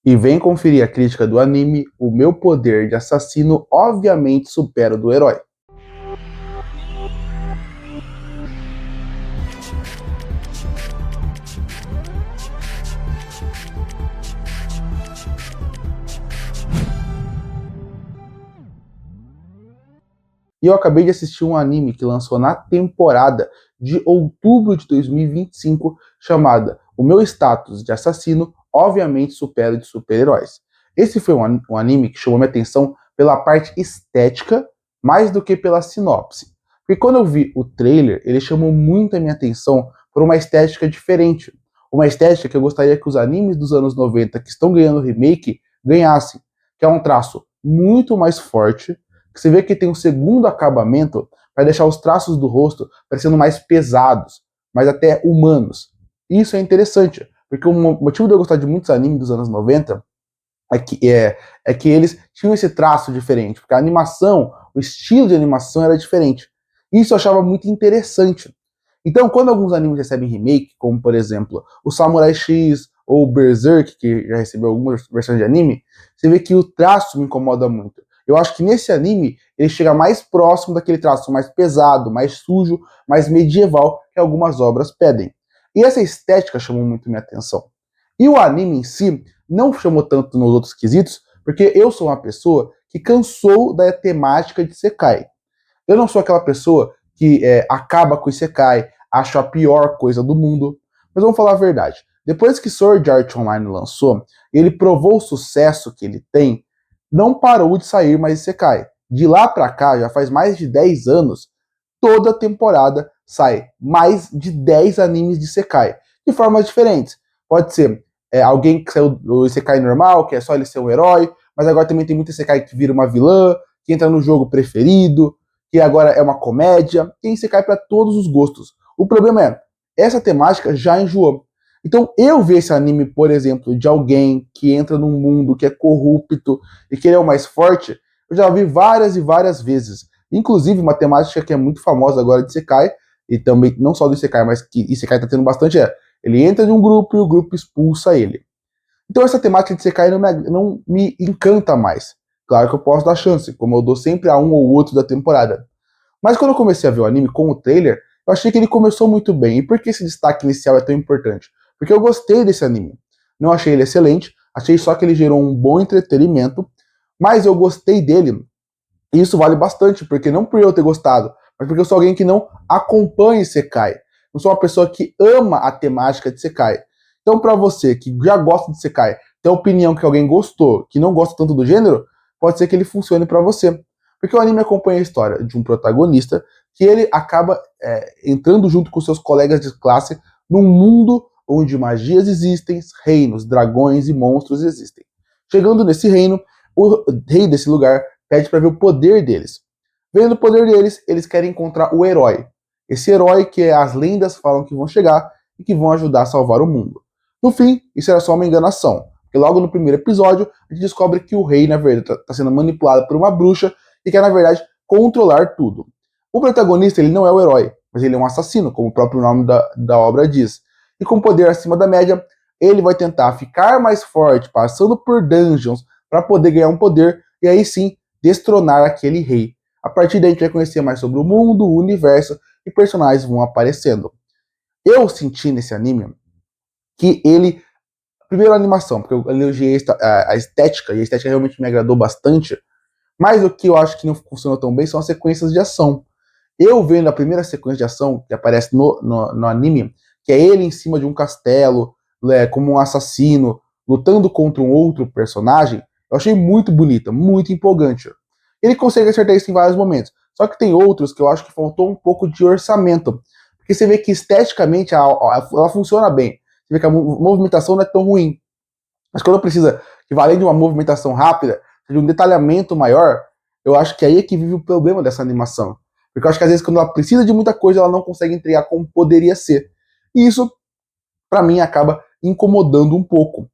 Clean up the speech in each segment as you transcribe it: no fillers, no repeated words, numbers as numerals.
E vem conferir a crítica do anime O Meu Poder de Assassino obviamente supera o do herói. E eu acabei de assistir um anime que lançou na temporada de outubro de 2025, chamada O Meu Status de Assassino obviamente supera o de super-heróis. Esse foi um anime que chamou minha atenção pela parte estética, mais do que pela sinopse. Porque quando eu vi o trailer, ele chamou muito a minha atenção por uma estética diferente. Uma estética que eu gostaria que os animes dos anos 90 que estão ganhando remake ganhassem. Que é um traço muito mais forte, que você vê que tem um segundo acabamento para deixar os traços do rosto parecendo mais pesados, mais até humanos. Isso é interessante, porque o motivo de eu gostar de muitos animes dos anos 90 é que eles tinham esse traço diferente, porque a animação, o estilo de animação era diferente. Isso eu achava muito interessante. Então, quando alguns animes recebem remake, como por exemplo o Samurai X ou o Berserk, que já recebeu algumas versões de anime, você vê que o traço me incomoda muito. Eu acho que nesse anime ele chega mais próximo daquele traço mais pesado, mais sujo, mais medieval que algumas obras pedem. E essa estética chamou muito minha atenção. E o anime em si não chamou tanto nos outros quesitos, porque eu sou uma pessoa que cansou da temática de Sekai. Eu não sou aquela pessoa que acaba com o Isekai, acho a pior coisa do mundo. Mas vamos falar a verdade. Depois que Sword Art Online lançou, ele provou o sucesso que ele tem, não parou de sair mais Isekai. De lá pra cá, já faz mais de 10 anos, toda temporada sai mais de 10 animes de Isekai, de formas diferentes. Pode ser alguém que saiu do Isekai normal, que é só ele ser um herói, mas agora também tem muito Isekai que vira uma vilã, que entra no jogo preferido, que agora é uma comédia, tem Isekai para todos os gostos. O problema é, essa temática já enjoou. Então eu ver esse anime, por exemplo, de alguém que entra num mundo que é corrupto e que ele é o mais forte, eu já vi várias e várias vezes. Inclusive, uma temática que é muito famosa agora de Isekai, e também não só do Isekai, mas que Isekai tá tendo bastante, ele entra em um grupo e o grupo expulsa ele. Então essa temática de Isekai não me encanta mais. Claro que eu posso dar chance, como eu dou sempre a um ou outro da temporada. Mas quando eu comecei a ver o anime com o trailer, eu achei que ele começou muito bem. E por que esse destaque inicial é tão importante? Porque eu gostei desse anime. Não achei ele excelente, achei só que ele gerou um bom entretenimento, mas eu gostei dele. E isso vale bastante, porque não por eu ter gostado, mas porque eu sou alguém que não acompanha Sekai. Não sou uma pessoa que ama a temática de Sekai. Então, para você que já gosta de Sekai, tem a opinião que alguém gostou, que não gosta tanto do gênero, pode ser que ele funcione para você. Porque o anime acompanha a história de um protagonista que ele acaba entrando junto com seus colegas de classe num mundo onde magias existem, reinos, dragões e monstros existem. Chegando nesse reino, o rei desse lugar pede para ver o poder deles. Vendo o poder deles, eles querem encontrar o herói. Esse herói que as lendas falam que vão chegar e que vão ajudar a salvar o mundo. No fim, isso era só uma enganação. Porque logo no primeiro episódio, a gente descobre que o rei, na verdade, está sendo manipulado por uma bruxa e quer, na verdade, controlar tudo. O protagonista, ele não é o herói, mas ele é um assassino, como o próprio nome da obra diz. E com poder acima da média, ele vai tentar ficar mais forte, passando por dungeons, para poder ganhar um poder, e aí sim, destronar aquele rei. A partir daí a gente vai conhecer mais sobre o mundo, o universo, e personagens vão aparecendo. Eu senti nesse anime que ele... Primeiro a animação, porque eu elogiei a estética, e a estética realmente me agradou bastante, mas o que eu acho que não funcionou tão bem são as sequências de ação. Eu vendo a primeira sequência de ação que aparece no anime, que é ele em cima de um castelo, como um assassino, lutando contra um outro personagem, eu achei muito bonita, muito empolgante. Ele consegue acertar isso em vários momentos. Só que tem outros que eu acho que faltou um pouco de orçamento. Porque você vê que esteticamente ela funciona bem. Você vê que a movimentação não é tão ruim. Mas quando precisa que, além de uma movimentação rápida, de um detalhamento maior, eu acho que aí é que vive o problema dessa animação. Porque eu acho que às vezes quando ela precisa de muita coisa, ela não consegue entregar como poderia ser. E isso, para mim, acaba incomodando um pouco.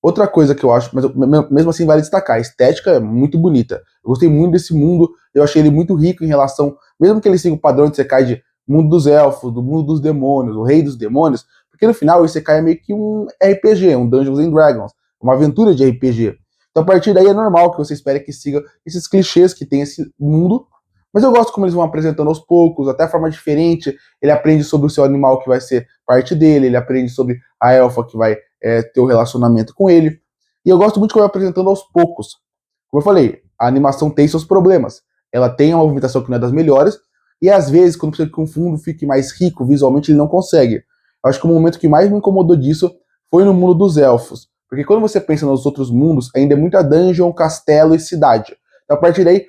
Outra coisa que eu acho, mas mesmo assim vale destacar, a estética é muito bonita. Eu gostei muito desse mundo, eu achei ele muito rico em relação, mesmo que ele siga o padrão de Isekai de mundo dos elfos, do mundo dos demônios, o rei dos demônios, porque no final o Isekai é meio que um RPG, um Dungeons and Dragons, uma aventura de RPG. Então a partir daí é normal que você espere que siga esses clichês que tem esse mundo, mas eu gosto como eles vão apresentando aos poucos, até a forma diferente. Ele aprende sobre o seu animal que vai ser parte dele, ele aprende sobre a elfa que vai ter o relacionamento com ele. E eu gosto muito como vai apresentando aos poucos. Como eu falei, a animação tem seus problemas. Ela tem uma movimentação que não é das melhores, e às vezes, quando precisa que um fundo fique mais rico visualmente, ele não consegue. Eu acho que o momento que mais me incomodou disso foi no mundo dos elfos. Porque quando você pensa nos outros mundos, ainda é muita dungeon, castelo e cidade. Então, a partir daí,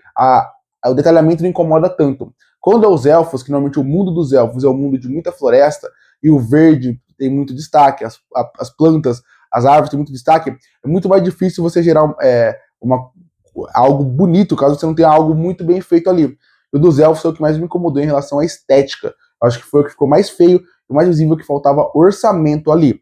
o detalhamento não incomoda tanto. Quando é os elfos, que normalmente o mundo dos elfos é um mundo de muita floresta, e o verde tem muito destaque, as plantas, as árvores têm muito destaque, é muito mais difícil você gerar algo bonito, caso você não tenha algo muito bem feito ali. E o dos elfos foi o que mais me incomodou em relação à estética. Eu acho que foi o que ficou mais feio e mais visível, que faltava orçamento ali.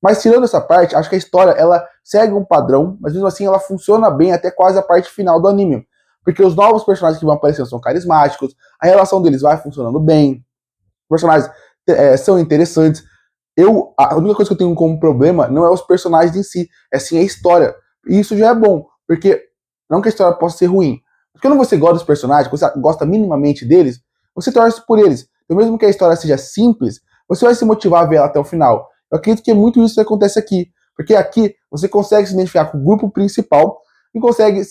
Mas tirando essa parte, acho que a história ela segue um padrão, mas mesmo assim ela funciona bem até quase a parte final do anime. Porque os novos personagens que vão aparecendo são carismáticos, a relação deles vai funcionando bem, os personagens são interessantes. A única coisa que eu tenho como problema não é os personagens em si, é sim a história. E isso já é bom, porque não que a história possa ser ruim. Porque quando você gosta dos personagens, você gosta minimamente deles, você torce por eles. Então, mesmo que a história seja simples, você vai se motivar a ver ela até o final. Eu acredito que é muito isso que acontece aqui. Porque aqui você consegue se identificar com o grupo principal e consegue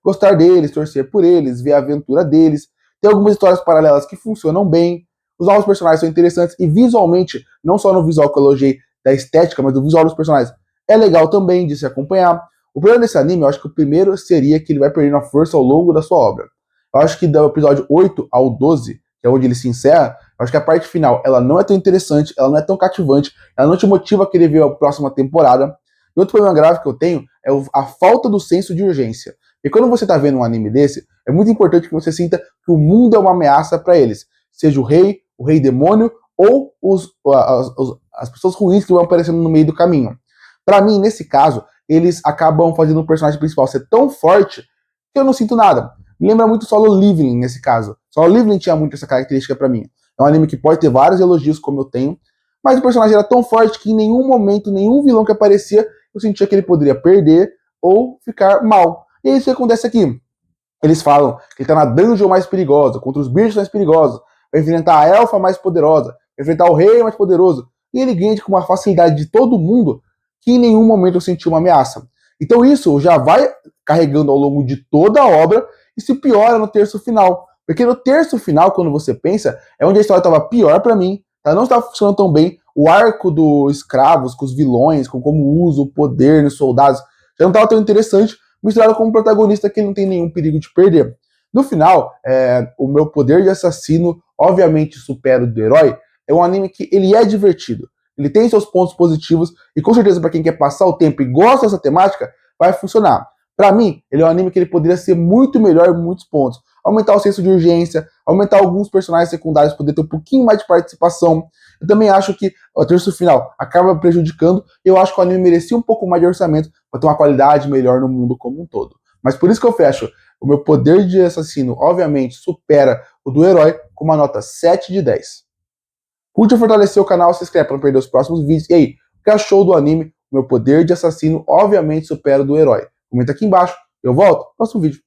gostar deles, torcer por eles, ver a aventura deles. Tem algumas histórias paralelas que funcionam bem. Os novos personagens são interessantes e visualmente, não só no visual que eu elogiei da estética, mas do visual dos personagens, é legal também de se acompanhar. O problema desse anime, eu acho que o primeiro seria que ele vai perdendo a força ao longo da sua obra. Eu acho que do episódio 8 ao 12, que é onde ele se encerra, eu acho que a parte final, ela não é tão interessante, ela não é tão cativante, ela não te motiva a querer ver a próxima temporada. E outro problema grave que eu tenho é a falta do senso de urgência. E quando você tá vendo um anime desse, é muito importante que você sinta que o mundo é uma ameaça para eles. Seja o rei demônio, ou as pessoas ruins que vão aparecendo no meio do caminho. Para mim, nesse caso, eles acabam fazendo o personagem principal ser tão forte que eu não sinto nada. Me lembra muito Solo Leveling nesse caso. Solo Leveling tinha muito essa característica para mim. É um anime que pode ter vários elogios, como eu tenho, mas o personagem era tão forte que em nenhum momento, nenhum vilão que aparecia, eu sentia que ele poderia perder ou ficar mal. E é isso que acontece aqui. Eles falam que ele tá na dungeon mais perigosa, contra os bichos mais perigosos, vai enfrentar a elfa mais poderosa, vai enfrentar o rei mais poderoso. E ele ganha com uma facilidade de todo mundo que em nenhum momento eu senti uma ameaça. Então isso já vai carregando ao longo de toda a obra e se piora no terço final. Porque no terço final, quando você pensa, é onde a história estava pior para mim, tá? Não estava funcionando tão bem. O arco dos escravos, com os vilões, com como usa o poder nos soldados, já não estava tão interessante, misturado com um protagonista que não tem nenhum perigo de perder. No final, o meu poder de assassino obviamente supera o do herói. É um anime que ele é divertido. Ele tem seus pontos positivos e com certeza para quem quer passar o tempo e gosta dessa temática, vai funcionar. Para mim, ele é um anime que ele poderia ser muito melhor em muitos pontos. Aumentar o senso de urgência, aumentar alguns personagens secundários, poder ter um pouquinho mais de participação. Eu também acho que o terço final acaba prejudicando. Eu acho que o anime merecia um pouco mais de orçamento para ter uma qualidade melhor no mundo como um todo. Mas por isso que eu fecho. O meu poder de assassino, obviamente, supera o do herói com uma nota 7 de 10. Curte e fortalecer o canal, se inscreve para não perder os próximos vídeos. E aí, o que achou do anime? O meu poder de assassino, obviamente, supera o do herói. Comenta aqui embaixo. Eu volto no próximo vídeo.